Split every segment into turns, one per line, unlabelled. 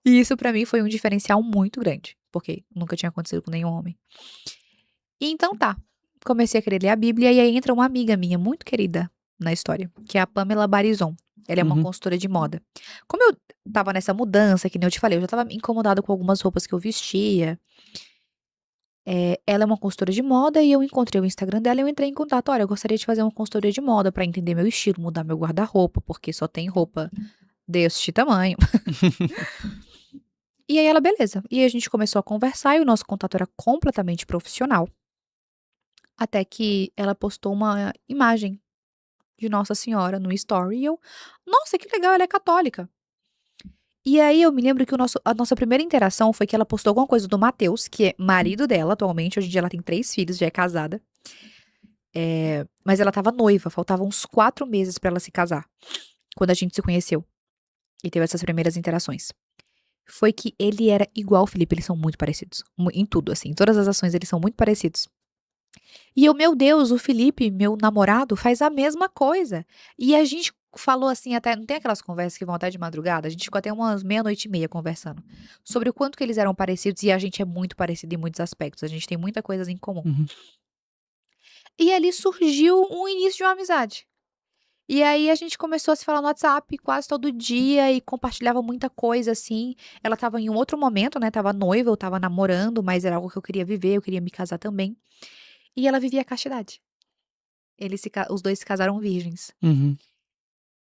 E isso pra mim foi um diferencial muito grande, porque nunca tinha acontecido com nenhum homem. E então tá, comecei a querer ler a Bíblia e aí entra uma amiga minha muito querida na história, que é a Pamela Barizon. Ela é uma
Uhum.
consultora de moda. Como eu estava nessa mudança, que nem eu te falei, eu já estava incomodada com algumas roupas que eu vestia. Ela é uma consultora de moda e eu encontrei o Instagram dela e eu entrei em contato. Olha, eu gostaria de fazer uma consultoria de moda para entender meu estilo, mudar meu guarda-roupa, porque só tem roupa deste tamanho. E aí ela, beleza. E a gente começou a conversar e o nosso contato era completamente profissional. Até que ela postou uma imagem de Nossa Senhora no story e eu, nossa, que legal, ela é católica. E aí eu me lembro que a nossa primeira interação foi que ela postou alguma coisa do Matheus, que é marido dela atualmente, hoje em dia ela tem 3 filhos, já é casada. Mas ela estava noiva, faltavam uns 4 meses pra ela se casar, quando a gente se conheceu e teve essas primeiras interações. Foi que ele era igual o Felipe, eles são muito parecidos, em tudo assim, em todas as ações eles são muito parecidos. E eu, meu Deus, o Felipe, meu namorado, faz a mesma coisa. E a gente falou assim, até, não tem aquelas conversas que vão até de madrugada? A gente ficou até umas meia-noite e meia conversando. Sobre o quanto que eles eram parecidos e a gente é muito parecido em muitos aspectos. A gente tem muita coisa em comum.
Uhum.
E ali surgiu um início de uma amizade. E aí a gente começou a se falar no WhatsApp quase todo dia e compartilhava muita coisa assim. Ela estava em um outro momento, né? Tava noiva, eu tava namorando, mas era algo que eu queria viver, eu queria me casar também. E ela vivia a castidade. Os dois se casaram virgens.
Uhum.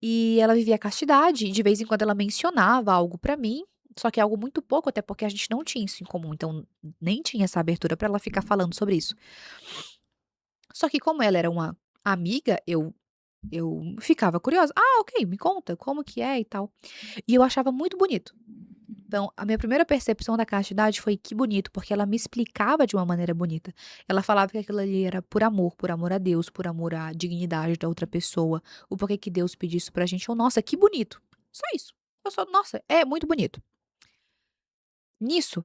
E ela vivia a castidade, e de vez em quando ela mencionava algo pra mim, só que é algo muito pouco, até porque a gente não tinha isso em comum, então nem tinha essa abertura pra ela ficar falando sobre isso. Só que como ela era uma amiga, eu ficava curiosa. Ah, ok, me conta como que é e tal. E eu achava muito bonito. Então, a minha primeira percepção da castidade foi que bonito, porque ela me explicava de uma maneira bonita. Ela falava que aquilo ali era por amor a Deus, por amor à dignidade da outra pessoa, o porquê que Deus pediu isso pra gente. Eu, nossa, que bonito. Só isso. Eu só, nossa, é muito bonito. Nisso,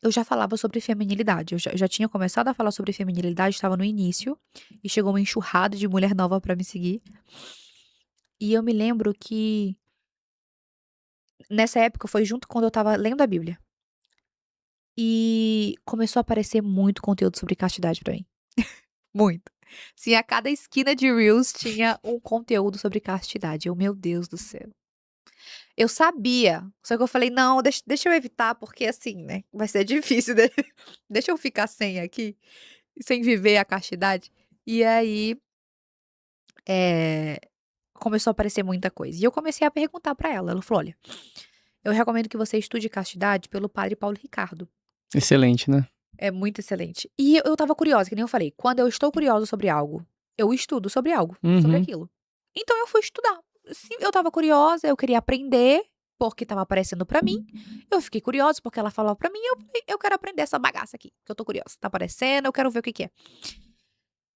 eu já falava sobre feminilidade. Eu já tinha começado a falar sobre feminilidade, estava no início, e chegou uma enxurrada de mulher nova pra me seguir. E eu me lembro que nessa época foi junto quando eu estava lendo a Bíblia. E começou a aparecer muito conteúdo sobre castidade pra mim. Muito. Sim, a cada esquina de Reels tinha um conteúdo sobre castidade. Eu, meu Deus do céu. Eu sabia, só que eu falei: "Não, deixa eu evitar, porque assim, né, vai ser difícil, né, deixa eu ficar sem aqui, sem viver a castidade". E aí, eh, começou a aparecer muita coisa. E eu comecei a perguntar pra ela. Ela falou: "Olha, eu recomendo que você estude castidade pelo padre Paulo Ricardo.
Excelente, né?
É muito excelente". E eu estava curiosa, que nem eu falei, quando eu estou curiosa sobre algo, eu estudo sobre algo, sobre
Uhum.
aquilo. Então eu fui estudar. Se eu estava curiosa, eu queria aprender, porque estava aparecendo pra mim. Eu fiquei curiosa, porque ela falava pra mim, eu falei: "Eu quero aprender essa bagaça aqui, que eu tô curiosa. Tá aparecendo, eu quero ver o que que é".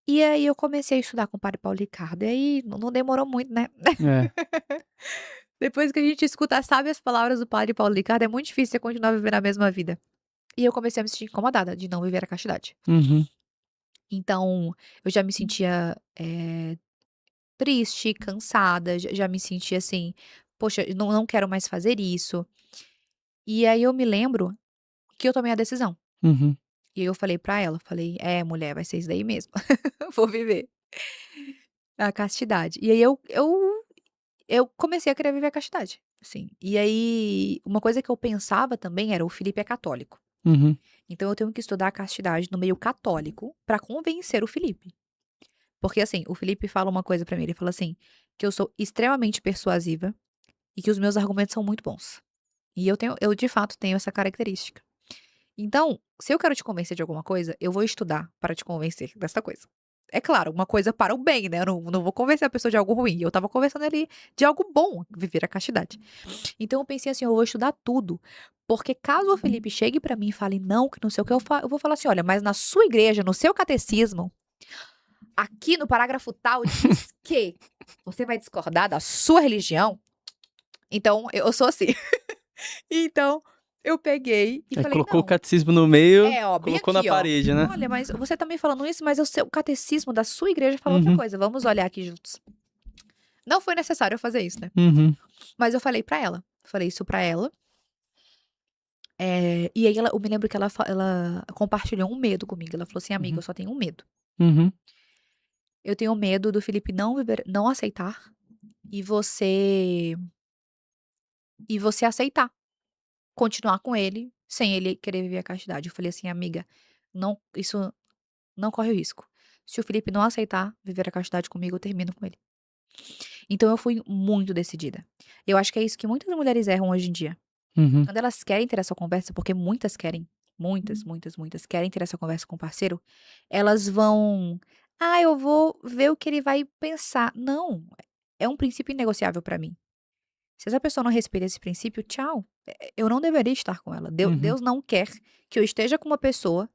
E aí eu comecei a estudar com o padre Paulo Ricardo, e aí não demorou muito, né.
É.
Depois que a gente escuta, sabe, as palavras do padre Paulo Ricardo, é muito difícil você continuar vivendo a mesma vida. E eu comecei a me sentir incomodada de não viver a castidade.
Uhum.
Então, eu já me sentia, triste, cansada, já me sentia assim: "Poxa, eu não quero mais fazer isso". E aí eu me lembro que eu tomei a decisão.
Uhum.
E aí eu falei pra ela, falei: "É, mulher, vai ser isso daí mesmo. Vou viver a castidade". E aí eu comecei a querer viver a castidade, assim. E aí, uma coisa que eu pensava também era: o Felipe é católico,
Uhum.
então eu tenho que estudar a castidade no meio católico pra convencer o Felipe. Porque assim, o Felipe fala uma coisa pra mim, ele fala assim, que eu sou extremamente persuasiva e que os meus argumentos são muito bons. E eu de fato tenho essa característica. Então, se eu quero te convencer de alguma coisa, eu vou estudar para te convencer dessa coisa. É claro, uma coisa para o bem, né? Eu não vou convencer a pessoa de algo ruim. Eu estava conversando ali de algo bom, viver a castidade. Então eu pensei assim, eu vou estudar tudo. Porque caso o Felipe chegue pra mim e fale não, que não sei o que, eu vou falar assim: olha, mas na sua igreja, no seu catecismo, aqui no parágrafo tal diz que você vai discordar da sua religião. Então, eu sou assim. Então, eu peguei e
Aí
falei:
colocou o
"Não,
catecismo no meio,
ó, bem
colocou na
aqui, ó.
parede, né?
Olha, mas você tá me falando isso, mas o catecismo da sua igreja fala outra
Uhum.
coisa. Vamos olhar aqui juntos". Não foi necessário eu fazer isso, né.
Uhum.
Mas eu falei pra ela, falei isso pra ela, E aí eu me lembro que ela compartilhou um medo comigo, ela falou assim: "Amiga, eu
Uhum.
só tenho um medo.
Uhum.
Eu tenho medo do Felipe não aceitar e você aceitar, continuar com ele, sem ele querer viver a castidade". Eu falei assim: "Amiga, não, isso não corre o risco. Se o Felipe não aceitar viver a castidade comigo, eu termino com ele". Então eu fui muito decidida. Eu acho que é isso que muitas mulheres erram hoje em dia.
Uhum.
Quando elas querem ter essa conversa, porque muitas querem, muitas, muitas, muitas querem ter essa conversa com o parceiro, elas vão: "Ah, eu vou ver o que ele vai pensar". Não, é um princípio inegociável pra mim. Se essa pessoa não respeita esse princípio, tchau. Eu não deveria estar com ela.
Uhum.
Deus não quer que eu esteja com uma pessoa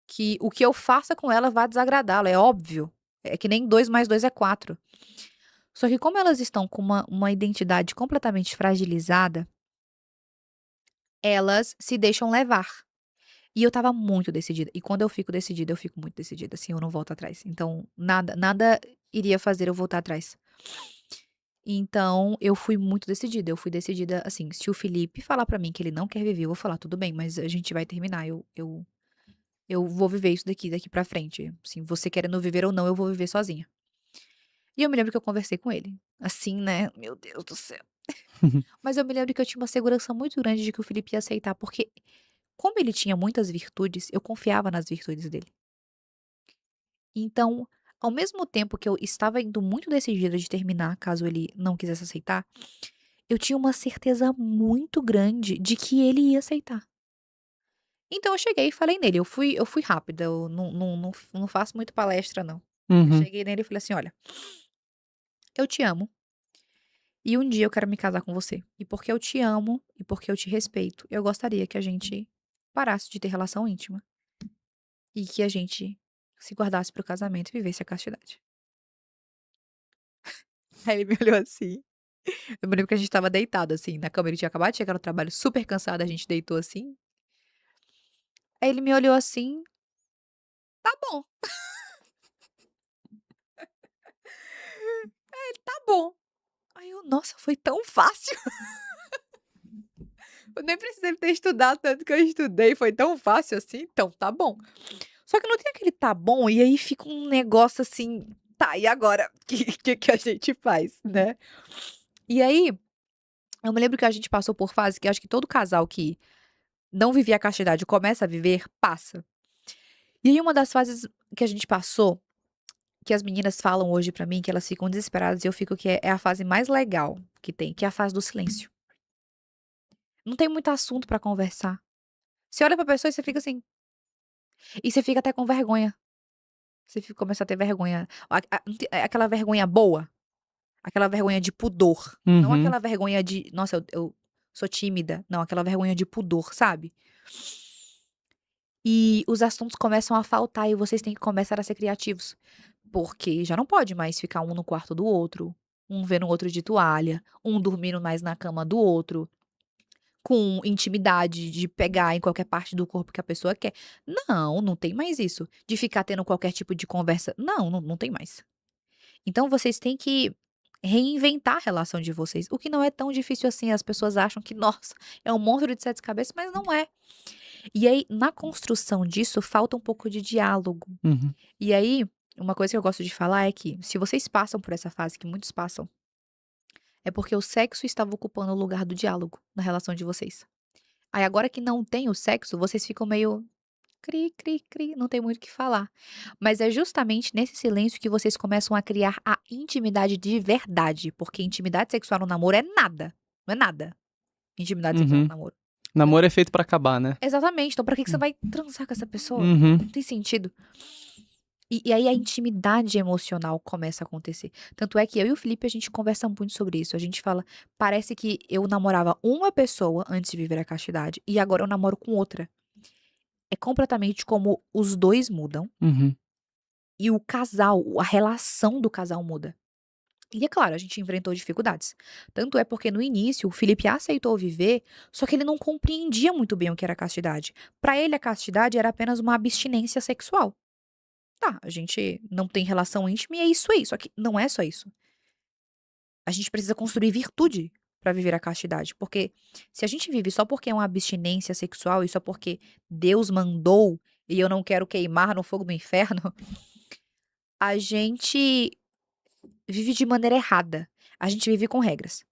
que o que eu faça com ela vá desagradá-la, é óbvio. É que nem 2 mais 2 é 4. Só que como elas estão com uma identidade completamente fragilizada, elas se deixam levar. E eu estava muito decidida. E quando eu fico decidida, eu fico muito decidida, assim, eu não volto atrás. Então, nada iria fazer eu voltar atrás. Então, eu fui muito decidida. Eu fui decidida, assim, se o Felipe falar pra mim que ele não quer viver, eu vou falar: "Tudo bem, mas a gente vai terminar. Eu vou viver isso daqui pra frente. Assim, você querendo viver ou não, eu vou viver sozinha". E eu me lembro que eu conversei com ele. Assim, né, meu Deus do céu. Mas eu me lembro que eu tinha uma segurança muito grande de que o Felipe ia aceitar, porque como ele tinha muitas virtudes, eu confiava nas virtudes dele. Então, ao mesmo tempo que eu estava indo muito decidida de terminar, caso ele não quisesse aceitar, eu tinha uma certeza muito grande de que ele ia aceitar. Então eu cheguei e falei nele, eu fui rápida, eu não faço muito palestra não. Eu
Uhum.
cheguei nele e falei assim: "Olha, eu te amo e um dia eu quero me casar com você. E porque eu te amo e porque eu te respeito, eu gostaria que a gente parasse de ter relação íntima e que a gente se guardasse para o casamento e vivesse a castidade". Aí ele me olhou assim. Eu me lembro que a gente estava deitado, assim, na cama, ele tinha acabado de chegar no trabalho super cansado, a gente deitou assim. Aí ele me olhou assim: "Tá bom, tá bom". Aí eu: "Nossa, foi tão fácil". Eu nem precisei ter estudado tanto que eu estudei, foi tão fácil assim, então tá bom. Só que não tem aquele "tá bom", e aí fica um negócio assim: "Tá, e agora? Que a gente faz?", né. E aí, eu me lembro que a gente passou por fase que acho que todo casal que não vivia a castidade começa a viver, passa. E aí uma das fases que a gente passou, que as meninas falam hoje pra mim, que elas ficam desesperadas e eu fico que é a fase mais legal que tem, que é a fase do silêncio. Não tem muito assunto pra conversar. Você olha pra pessoa e você fica assim, e você fica até com vergonha. Começa a ter vergonha. Não tem aquela vergonha boa, aquela vergonha de pudor, não
Uhum.
aquela vergonha de: "Nossa, eu sou tímida", não, aquela vergonha de pudor, sabe? E os assuntos começam a faltar e vocês têm que começar a ser criativos. Porque já não pode mais ficar um no quarto do outro, um vendo o outro de toalha, um dormindo mais na cama do outro, com intimidade de pegar em qualquer parte do corpo que a pessoa quer. Não, não tem mais isso. De ficar tendo qualquer tipo de conversa. Não, não tem mais. Então vocês têm que reinventar a relação de vocês, o que não é tão difícil assim. As pessoas acham que, nossa, é um monstro de 7 cabeças, mas não é. E aí, na construção disso, falta um pouco de diálogo.
Uhum.
E aí, uma coisa que eu gosto de falar é que, se vocês passam por essa fase, que muitos passam, é porque o sexo estava ocupando o lugar do diálogo na relação de vocês. Aí agora que não tem o sexo, vocês ficam meio cri, cri, cri, não tem muito o que falar. Mas é justamente nesse silêncio que vocês começam a criar a intimidade de verdade, porque intimidade sexual no namoro é nada, não é nada. Intimidade sexual no
Uhum.
namoro.
Namoro é feito pra acabar, né?
Exatamente, então pra que você
Hum.
vai transar com essa pessoa?
Uhum.
Não tem sentido. E aí a intimidade emocional começa a acontecer. Tanto é que eu e o Felipe, a gente conversa muito sobre isso. A gente fala: "Parece que eu namorava uma pessoa antes de viver a castidade e agora eu namoro com outra". É completamente como os 2 mudam
Uhum.
e o casal, a relação do casal muda. E é claro, a gente enfrentou dificuldades. Tanto é porque no início o Felipe aceitou viver, só que ele não compreendia muito bem o que era castidade. Pra ele a castidade era apenas uma abstinência sexual. Tá, a gente não tem relação íntima e é isso aí, só que não é só isso. A gente precisa construir virtude. pra viver a castidade. Porque se a gente vive só porque é uma abstinência sexual e só porque Deus mandou e eu não quero queimar no fogo do inferno, a gente vive de maneira errada. A gente vive com regras.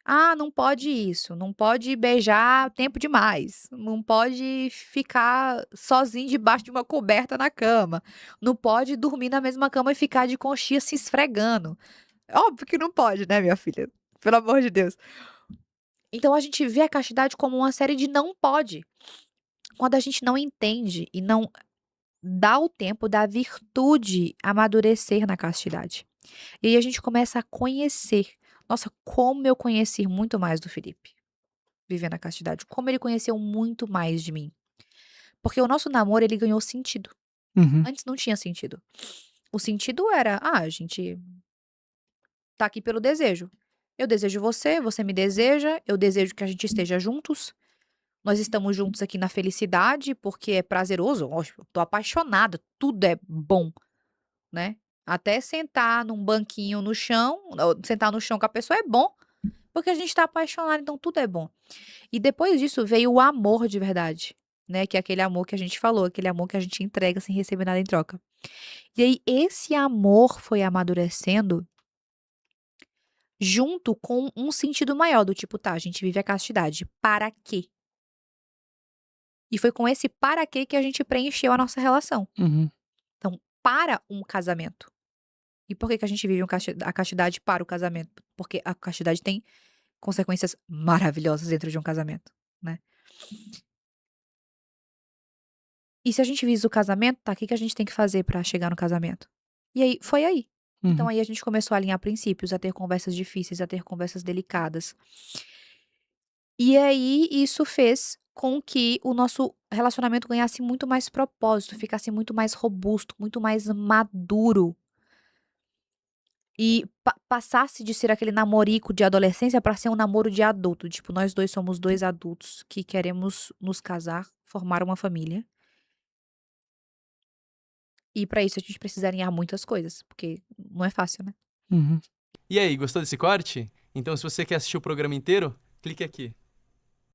Ah, não pode isso, não pode beijar tempo demais, não pode ficar sozinho debaixo de uma coberta na cama, não pode dormir na mesma cama e ficar de conchinha se esfregando. Óbvio que não pode, né, minha filha? Pelo amor de Deus. Então a gente vê a castidade como uma série de não pode. Quando a gente não entende e não dá o tempo da virtude amadurecer na castidade. E aí a gente começa a conhecer. Nossa, como eu conheci muito mais do Felipe, vivendo a castidade. Como ele conheceu muito mais de mim. Porque o nosso namoro, ele ganhou sentido.
Uhum.
Antes não tinha sentido. O sentido era, a gente tá aqui pelo desejo. Eu desejo você, você me deseja, eu desejo que a gente esteja juntos. Nós estamos juntos aqui na felicidade, porque é prazeroso. Lógico, tô apaixonada, tudo é bom, né? Até sentar num banquinho no chão, ou sentar no chão com a pessoa é bom, porque a gente tá apaixonado, então tudo é bom. E depois disso veio o amor de verdade, né, que é aquele amor que a gente falou, aquele amor que a gente entrega sem receber nada em troca. E aí esse amor foi amadurecendo junto com um sentido maior do tipo: "Tá, a gente vive a castidade, para quê?". E foi com esse "para quê" que a gente preencheu a nossa relação.
Uhum.
Então, para um casamento. E por que que a gente vive a castidade para o casamento? Porque a castidade tem consequências maravilhosas dentro de um casamento, né. E se a gente visa o casamento, tá, o que que a gente tem que fazer pra chegar no casamento? E aí foi aí. Então
Uhum.
aí a gente começou a alinhar princípios, a ter conversas difíceis, a ter conversas delicadas. E aí isso fez com que o nosso relacionamento ganhasse muito mais propósito, ficasse muito mais robusto, muito mais maduro e passasse de ser aquele namorico de adolescência pra ser um namoro de adulto, tipo, nós 2 somos 2 adultos que queremos nos casar, formar uma família. E pra isso a gente precisa alinhar muitas coisas, porque não é fácil, né.
Uhum. E aí, gostou desse corte? Então, se você quer assistir o programa inteiro, clique aqui.